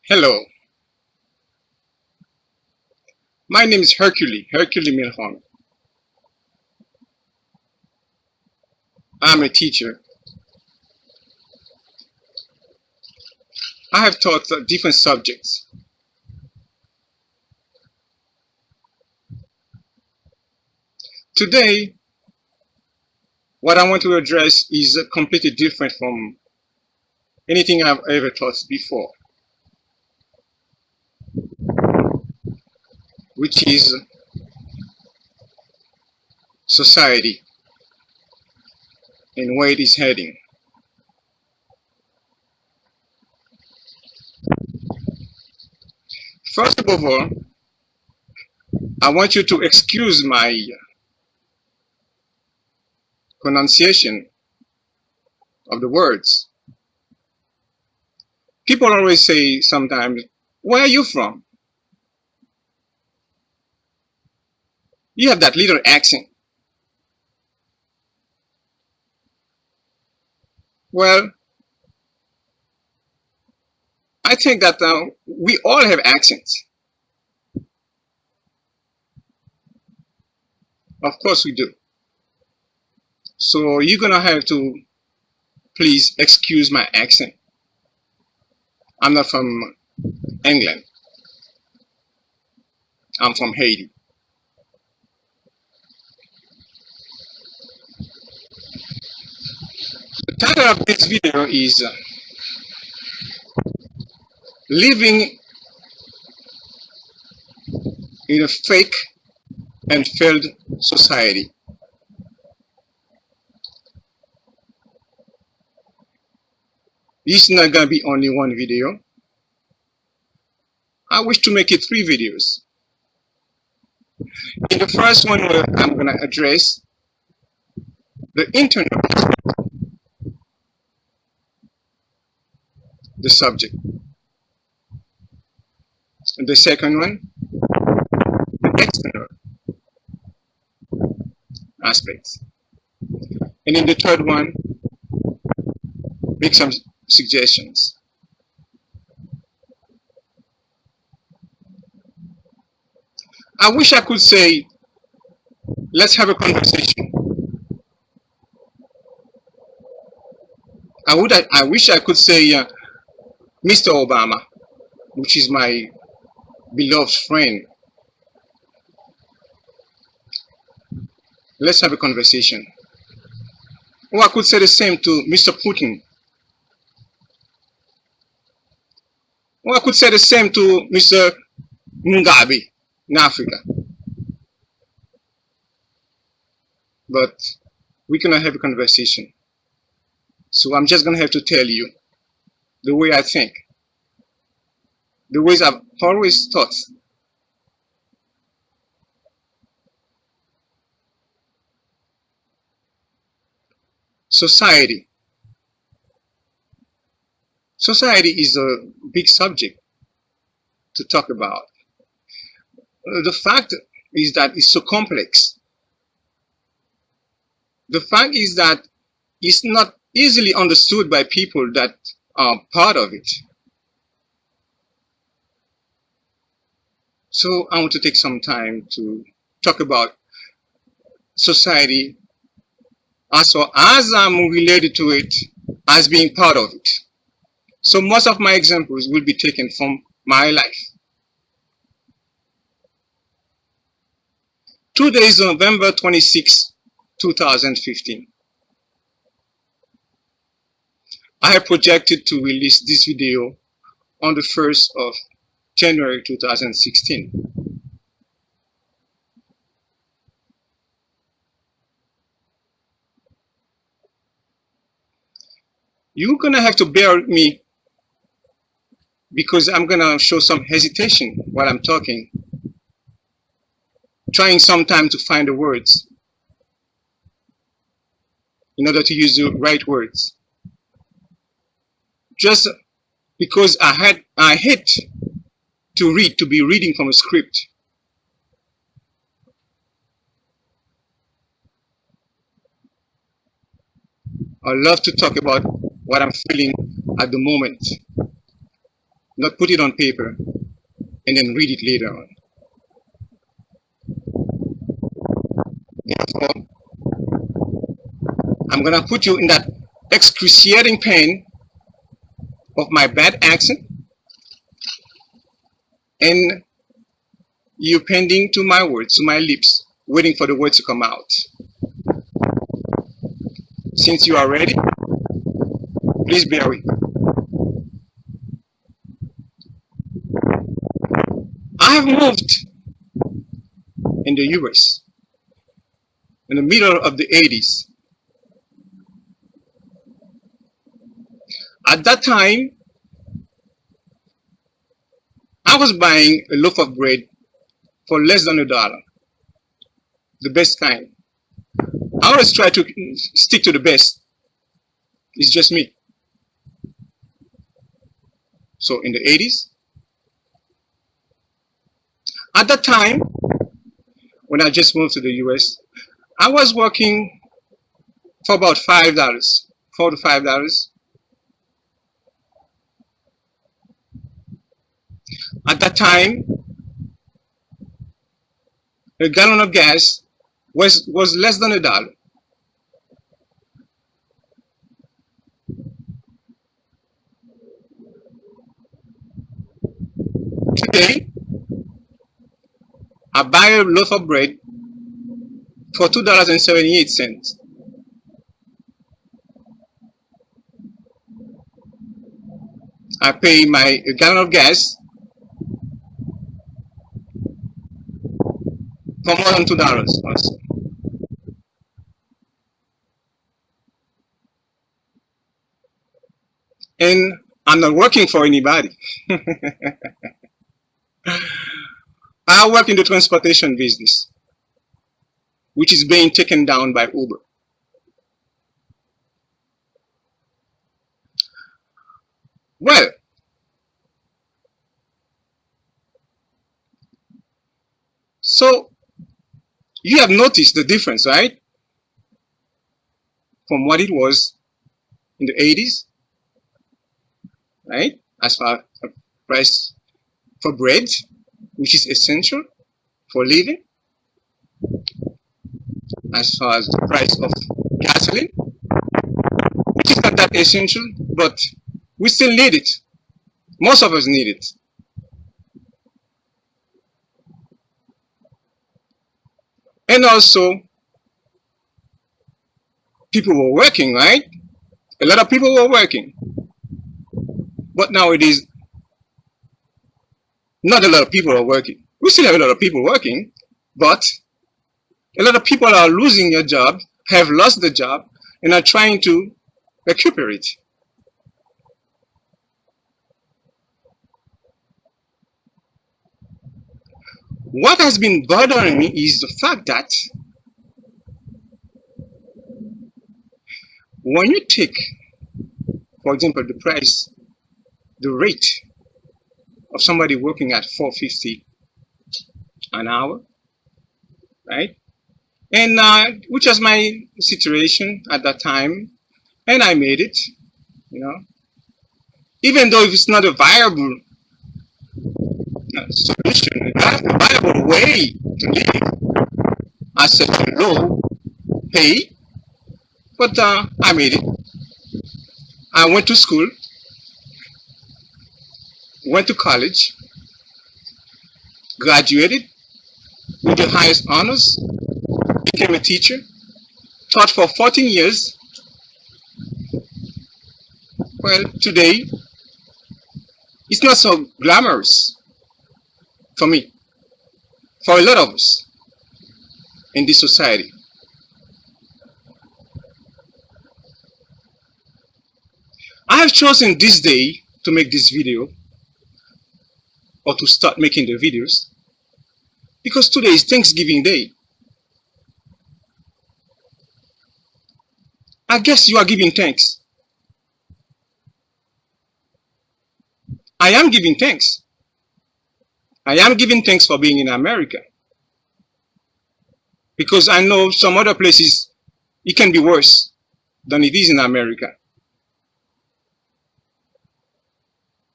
Hello, my name is Hercule Milhon. I'm a teacher. I have taught different subjects. Today, what I want to address is completely different from anything I've ever taught before, which is society and where it is heading. First of all, I want you to excuse my pronunciation of the words. People always say sometimes, "Where are you from?" You have that little accent. Well, I think that we all have accents. Of course we do. So you're gonna have to please excuse my accent. I'm not from England. I'm from Haiti. The title of this video is Living in a Fake and Failed Society. This is not gonna be only one video. I wish to make it 3 videos. In the first one, I'm gonna address the internal, the subject. And the second one, the external aspects. And in the third one, make some suggestions. I wish I could say, let's have a conversation. I wish I could say, Mr. Obama, which is my beloved friend. Let's have a conversation. Or I could say the same to Mr. Putin. Or I could say the same to Mr. Mugabe in Africa. But we cannot have a conversation. So I'm just gonna have to tell you the way I think, the ways I've always thought. Society. Society is a big subject to talk about. The fact is that it's so complex. The fact is that it's not easily understood by people that are part of it. So I want to take some time to talk about society as far as I'm related to it as being part of it. So most of my examples will be taken from my life. Today is November 26, 2015. I have projected to release this video on the 1st of January 2016. You're gonna have to bear with me because I'm gonna show some hesitation while I'm talking, trying sometime to find the words in order to use the right words. Just because I hate to be reading from a script. I love to talk about what I'm feeling at the moment. not put it on paper and then read it later on. Therefore, I'm gonna put you in that excruciating pain of my bad accent and you pending to my words, to my lips, waiting for the words to come out. Since you are ready, please bear with me. I have moved in the US in the middle of the 80s. At that time, I was buying a loaf of bread for less than $1, the best kind. I always try to stick to the best. It's just me. So in the 80s, at that time, when I just moved to the US, I was working for about $5, $4 to $5. At that time, a gallon of gas was less than $1. Today, I buy a loaf of bread for $2.78. I pay a gallon of gas for more than $2 also. And I'm not working for anybody. I work in the transportation business, which is being taken down by Uber. Well, so you have noticed the difference, right? From what it was in the 80s, right? As far as the price for bread, which is essential for living, as far as the price of gasoline, which is not that essential, but we still need it. Most of us need it. And also, people were working, right? A lot of people were working. But nowadays, not a lot of people are working. We still have a lot of people working, but a lot of people are losing their job, have lost the job, and are trying to recuperate. What has been bothering me is the fact that when you take, for example, the rate of somebody working at $4.50 an hour, right? And which was my situation at that time, and I made it, you know. Even though it's not a viable solution, a viable way to live at such a low pay, but I made it. I went to school, went to college, graduated with the highest honors, became a teacher, taught for 14 years. Well, today, it's not so glamorous for me, for a lot of us in this society. I have chosen this day to make this video, or to start making the videos, because today is Thanksgiving Day. I guess you are giving thanks. I am giving thanks. I am giving thanks for being in America, because I know some other places it can be worse than it is in America.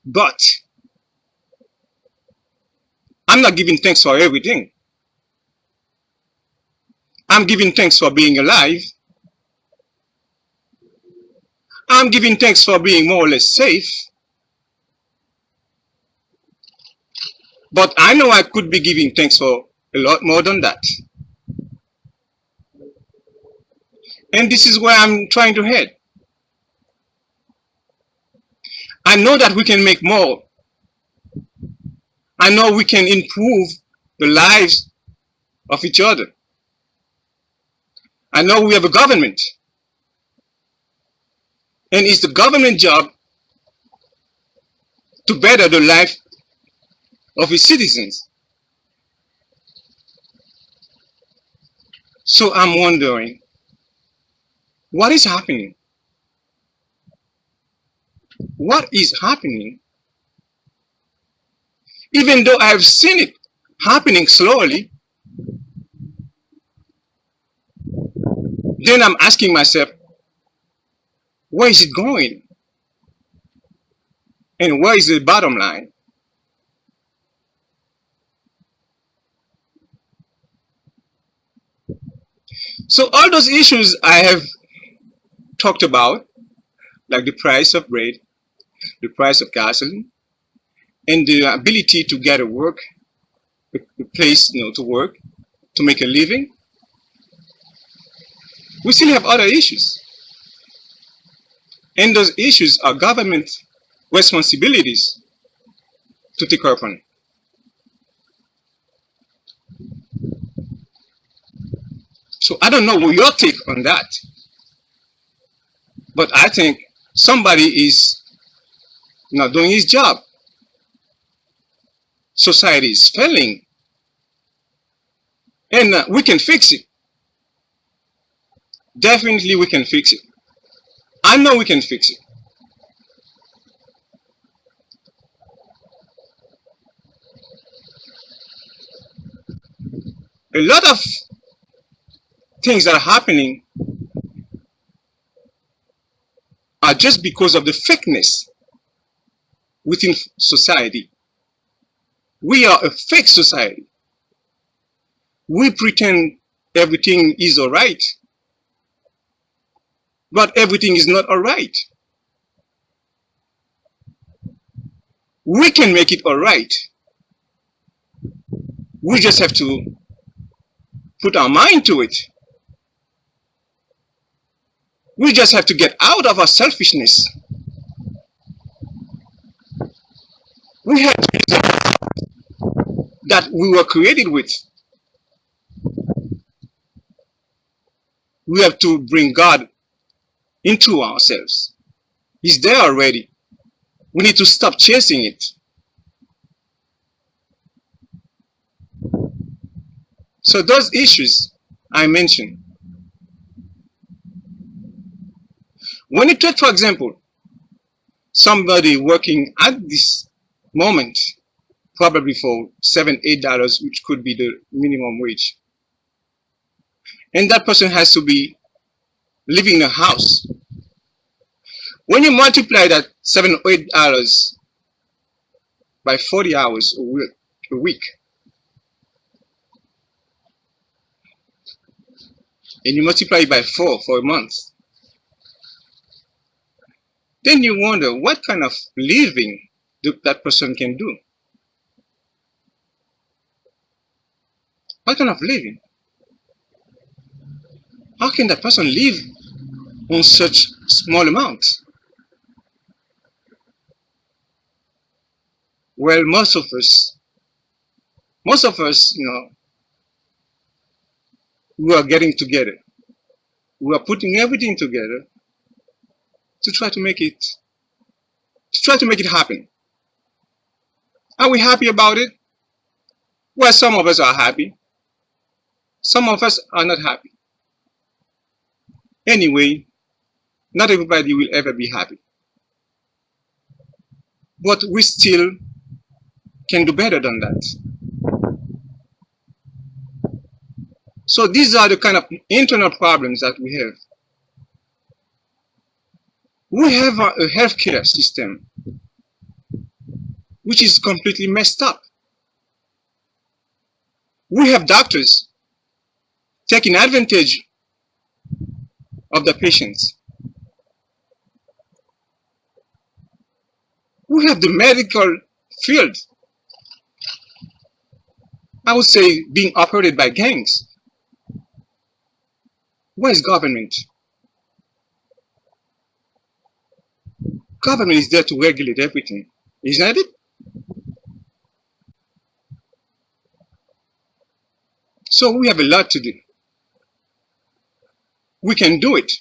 But I'm not giving thanks for everything. I'm giving thanks for being alive. I'm giving thanks for being more or less safe. But I know I could be giving thanks for a lot more than that. And this is where I'm trying to head. I know that we can make more. I know we can improve the lives of each other. I know we have a government. And it's the government job to better the life of its citizens. So I'm wondering, what is happening? What is happening? Even though I've seen it happening slowly, then I'm asking myself, where is it going? And where is the bottom line? So all those issues I have talked about, like the price of bread, the price of gasoline, and the ability to get a work, a place, to work, to make a living, we still have other issues. And those issues are government responsibilities to take care of. So I don't know what your take on that, but I think somebody is not doing his job. Society is failing, and we can fix it. Definitely we can fix it. I know we can fix it. A lot of things that are happening are just because of the fakeness within society. We are a fake society. We pretend everything is all right, but everything is not all right. We can make it all right. We just have to put our mind to it. We just have to get out of our selfishness. We have to use the that we were created with. We have to bring God into ourselves. He's there already. We need to stop chasing it. So those issues I mentioned, when you take, for example, somebody working at this moment, probably for $7, $8, which could be the minimum wage, and that person has to be living in a house. When you multiply that $7 or $8 by 40 hours a week, and you multiply it by 4 for a month, then you wonder what kind of living that person can do. What kind of living? How can that person live on such small amounts? Well, most of us, we are getting together. We are putting everything together to try to make it happen. Are we happy about it? Well, some of us are happy. Some of us are not happy. Anyway, not everybody will ever be happy. But we still can do better than that. So these are the kind of internal problems that we have. We have a healthcare system which is completely messed up. We have doctors taking advantage of the patients. We have the medical field, I would say, being operated by gangs. Where is government? Government is there to regulate everything, isn't it? So we have a lot to do. We can do it.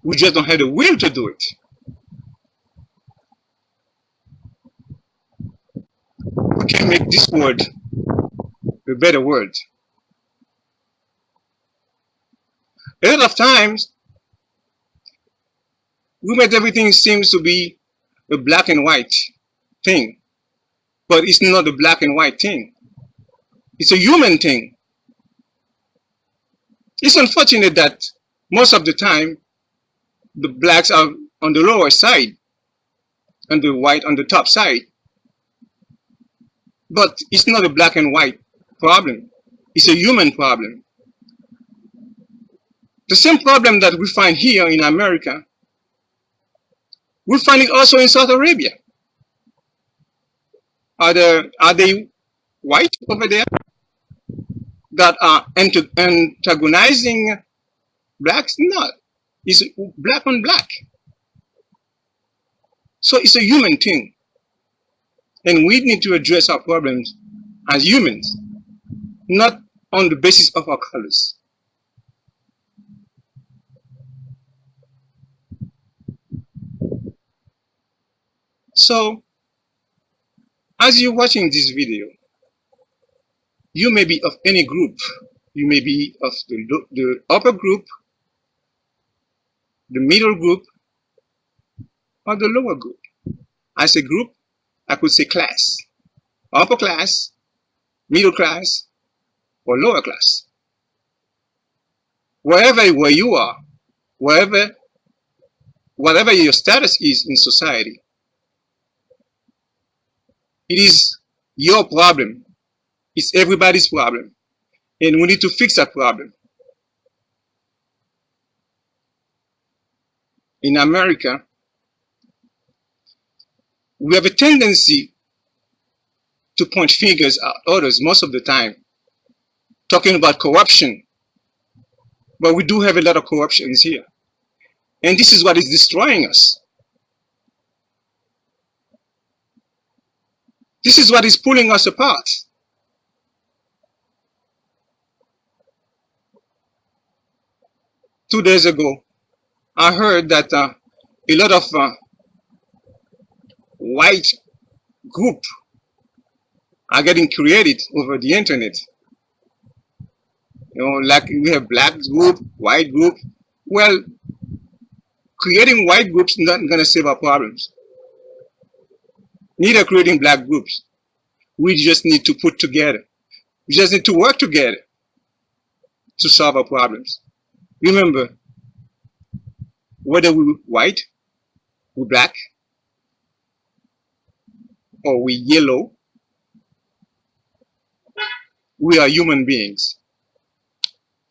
We just don't have the will to do it. We can make this world a better world. A lot of times, we make everything seems to be a black and white thing, but it's not a black and white thing. It's a human thing. It's unfortunate that most of the time, the blacks are on the lower side and the white on the top side. But it's not a black and white problem. It's a human problem. The same problem that we find here in America, we find it also in Saudi Arabia. Are they white over there that are antagonizing blacks? No, it's black on black. So it's a human thing. And we need to address our problems as humans, not on the basis of our colors. So, as you're watching this video, you may be of any group. You may be of the upper group, the middle group, or the lower group. As a group, I could say class, upper class, middle class, or lower class. Wherever where you are, whatever your status is in society, it is your problem. It's everybody's problem. And we need to fix that problem. In America, we have a tendency to point fingers at others most of the time, talking about corruption. But we do have a lot of corruptions here. And this is what is destroying us. This is what is pulling us apart. Two days ago, I heard that a lot of white groups are getting created over the internet. You know, like we have black group, white group. Well, creating white groups is not going to solve our problems. Neither creating black groups. We just need to put together. We just need to work together to solve our problems. Remember, whether we're white, we're black, or we're yellow, we are human beings.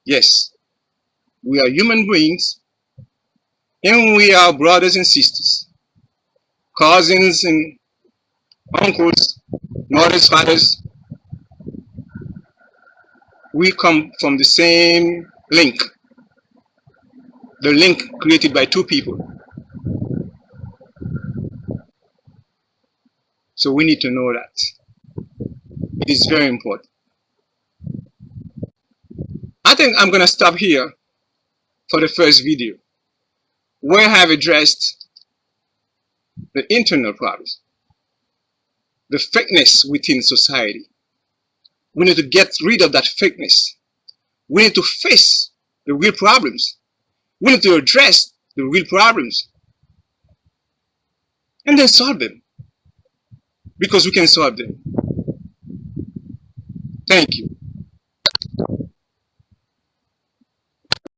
Yes, we are human beings, and we are brothers and sisters, cousins and uncles, mothers, fathers. We come from the same link, the link created by two people. So we need to know that. It is very important. I think I'm going to stop here for the first video, where I have addressed the internal problems, the fakeness within society. We need to get rid of that fakeness. We need to face the real problems. We need to address the real problems and then solve them, because we can solve them. Thank you.